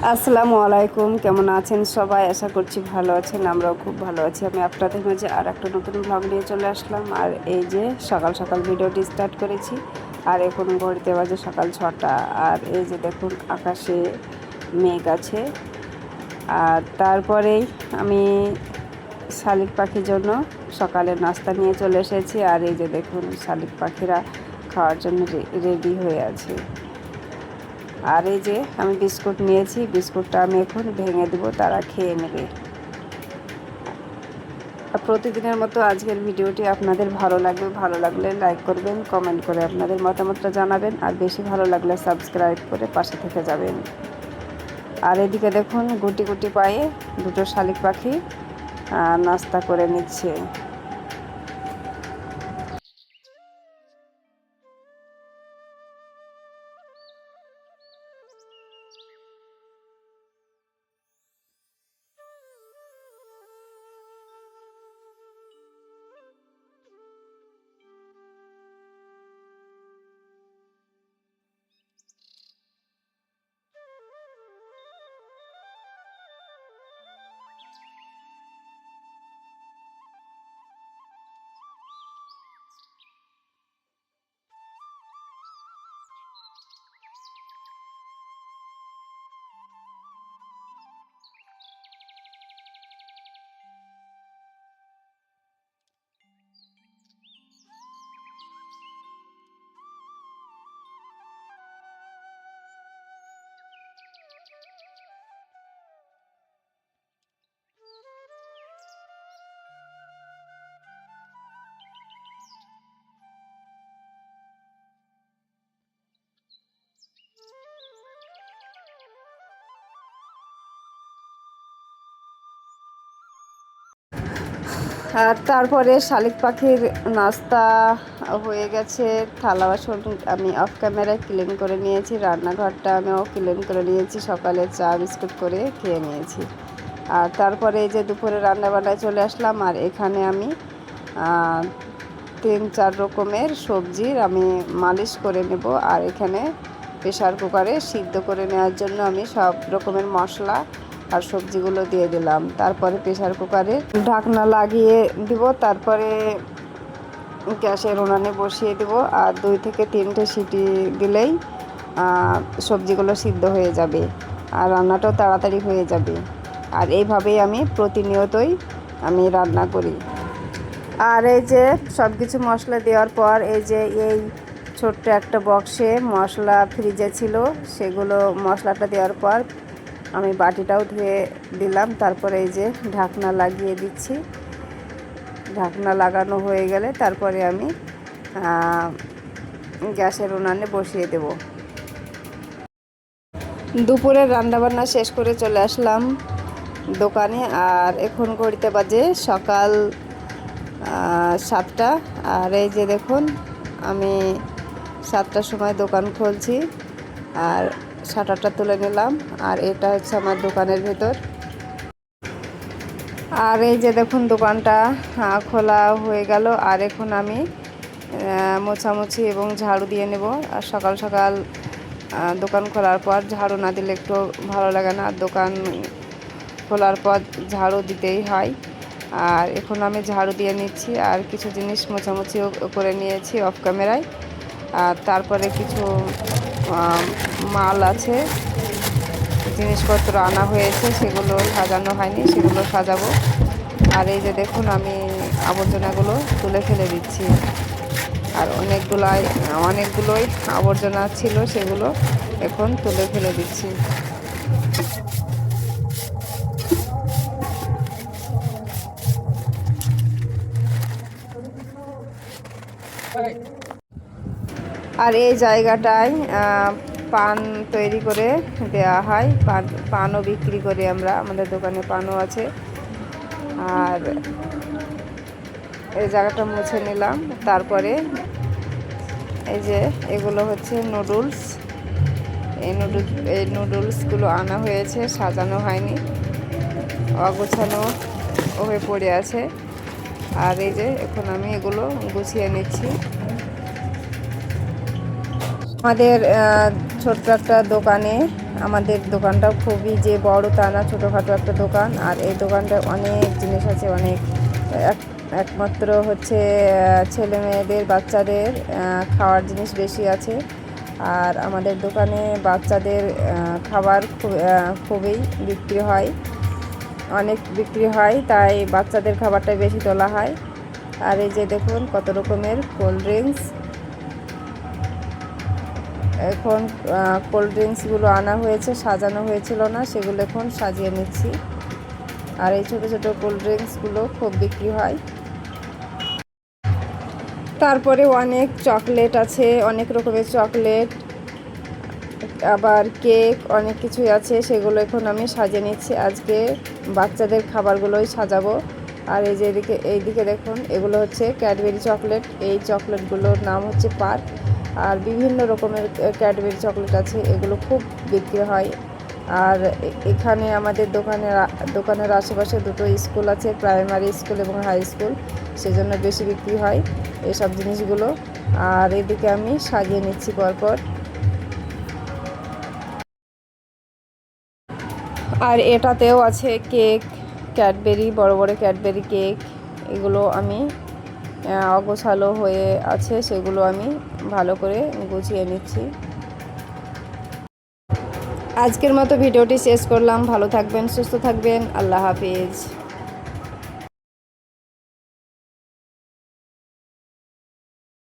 আসসালামু আলাইকুম, কেমন আছেন সবাই? আশা করছি ভালো আছেন। আমরাও খুব ভালো আছি। আমি আপনাদের মাঝে আর একটা নতুন ব্লগ নিয়ে চলে আসলাম। আর এই যে সকাল সকাল ভিডিওটি স্টার্ট করেছি। আর এখন ঘড়িতে বাজে সকাল 6টা। আর এই যে দেখুন আকাশে মেঘ আছে। আর তারপরেই আমি শালিক পাখির জন্য সকালে নাস্তা নিয়ে চলে এসেছি। আর এই যে দেখুন শালিক পাখিরা খাওয়ার জন্য রেডি হয়ে আছে। আর এই যে আমি বিস্কুট নিয়েছি, বিস্কুটটা আমি এখন ভেঙে দেবো, তারা খেয়ে নেবে। প্রতিদিনের মতো আজকের ভিডিওটি আপনাদের ভালো লাগলে লাইক করবেন, কমেন্ট করে আপনাদের মতামতটা জানাবেন। আর বেশি ভালো লাগলে সাবস্ক্রাইব করে পাশে থেকে যাবেন। আর এদিকে দেখুন গুটি গুটি পায়ে দুটো শালিক পাখি নাস্তা করে নিচ্ছে। আর তারপরে শালিক পাখির নাস্তা হয়ে গেছে। থালা বাসন আমি অফ ক্যামেরায় ক্লিন করে নিয়েছি, রান্নাঘরটা আমিও ক্লিন করে নিয়েছি, সকালে চা বিস্কুট করে খেয়ে নিয়েছি। আর তারপরে এই যে দুপুরে রান্নাবান্নায় চলে আসলাম। আর এখানে আমি 3-4 রকমের সবজির আমি মালিশ করে নেব। আর এখানে প্রেশার কুকারে সিদ্ধ করে নেওয়ার জন্য আমি সব রকমের মশলা আর সবজিগুলো দিয়ে দিলাম। তারপরে প্রেশার কুকারে ঢাকনা লাগিয়ে দিব। তারপরে গ্যাসের উনানে বসিয়ে দেব। আর 2 থেকে 3টে সিটি দিলেই সবজিগুলো সিদ্ধ হয়ে যাবে আর রান্নাটাও তাড়াতাড়ি হয়ে যাবে। আর এইভাবেই আমি প্রতিনিয়তই আমি রান্না করি। আর এই যে সব কিছু মশলা দেওয়ার পর এই যে এই ছোট্ট একটা বক্সে মশলা ফ্রিজে ছিল, সেগুলো মশলাটা দেওয়ার পর আমি বাটিটাও ধুয়ে দিলাম। তারপরে এই যে ঢাকনা লাগিয়ে দিচ্ছি। ঢাকনা লাগানো হয়ে গেলে তারপরে আমি গ্যাসের উনানে বসিয়ে দেব। দুপুরের রান্নাবান্না শেষ করে চলে আসলাম দোকানে। আর এখন ঘড়িতে বাজে সকাল 7টা। আর এই যে দেখুন আমি 7টার সময় দোকান খুলছি আর শাটারটা তুলে নিলাম। আর এটা হচ্ছে আমার দোকানের ভেতর। আর এই যে দেখুন দোকানটা খোলা হয়ে গেল। আর এখন আমি মোছামুছি এবং ঝাড়ু দিয়ে নেব। আর সকাল সকাল দোকান খোলার পর ঝাড়ু না দিলে একটু ভালো লাগে না। দোকান খোলার পর ঝাড়ু দিতেই হয়। আর এখন আমি ঝাড়ু দিয়ে নিচ্ছি আর কিছু জিনিস মোছামুছিও করে নিয়েছি অফ ক্যামেরায়। আর তারপরে কিছু মাল আছে, জিনিসপত্র আনা হয়েছে, সেগুলো সাজানো হয়নি, সেগুলো সাজাবো। আর এই যে দেখুন আমি আবর্জনাগুলো তুলে ফেলে দিচ্ছি। আর অনেকগুলোই আবর্জনা ছিল, সেগুলো এখন তুলে ফেলে দিচ্ছি। আর এই জায়গাটায় পান তৈরি করে দেওয়া হয়। পানও বিক্রি করি আমরা, আমাদের দোকানে পানও আছে। আর এই জায়গাটা মুছে নিলাম। তারপরে এই যে এগুলো হচ্ছে নুডলস। এই নুডলসগুলো আনা হয়েছে, সাজানো হয়নি, অগোছানো হয়ে পড়ে আছে। আর এই যে এখন আমি এগুলো গুছিয়ে নিচ্ছি। আমাদের ছোট্ট একটা দোকানে আমাদের দোকানটা খুবই যে বড় তা না, ছোটোখাটো একটা দোকান। আর এই দোকানটায় অনেক জিনিস আছে, অনেক একমাত্র হচ্ছে ছেলে মেয়েদের বাচ্চাদের খাওয়ার জিনিস বেশি আছে। আর আমাদের দোকানে বাচ্চাদের খাবার খুবই বিক্রি হয়, অনেক বিক্রি হয়, তাই বাচ্চাদের খাবারটাই বেশি তোলা হয়। আর এই যে দেখুন কত রকমের কোল্ড ড্রিঙ্কস। এখন কোল্ড ড্রিঙ্কসগুলো আনা হয়েছে, সাজানো হয়েছিল না, সেগুলো এখন সাজিয়ে নিচ্ছি। আর এই ছোটো ছোটো কোল্ড ড্রিঙ্কসগুলো খুব বিক্রি হয়। তারপরে অনেক চকলেট আছে, অনেক রকমের চকলেট, আবার কেক, অনেক কিছুই আছে, সেগুলো এখন আমি সাজিয়ে নিচ্ছি। আজকে বাচ্চাদের খাবারগুলোই সাজাবো। আর এই যে এইদিকে দেখুন, এগুলো হচ্ছে ক্যাডবেরি চকলেট। এই চকলেটগুলোর নাম হচ্ছে পার্ক। আর বিভিন্ন রকমের ক্যাডবেরি চকলেট আছে, এগুলো খুব বিক্রি হয়। আর এখানে আমাদের দোকানের আশেপাশে দুটো স্কুল আছে, প্রাইমারি স্কুল এবং হাই স্কুল, সেজন্য বেশি বিক্রি হয় এসব জিনিসগুলো। আর এদিকে আমি সাজিয়ে নিচ্ছি পরপর। আর এটাতেও আছে কেক, ক্যাডবেরি, বড় বড় ক্যাডবেরি কেক। এগুলো আমি অগোছালো হয়ে আছে, সেগুলো আমি ভালো করে গুছিয়ে নিচ্ছি। আজকের মতো ভিডিওটি শেষ করলাম। ভালো থাকবেন, সুস্থ থাকবেন, আল্লাহ হাফিজ।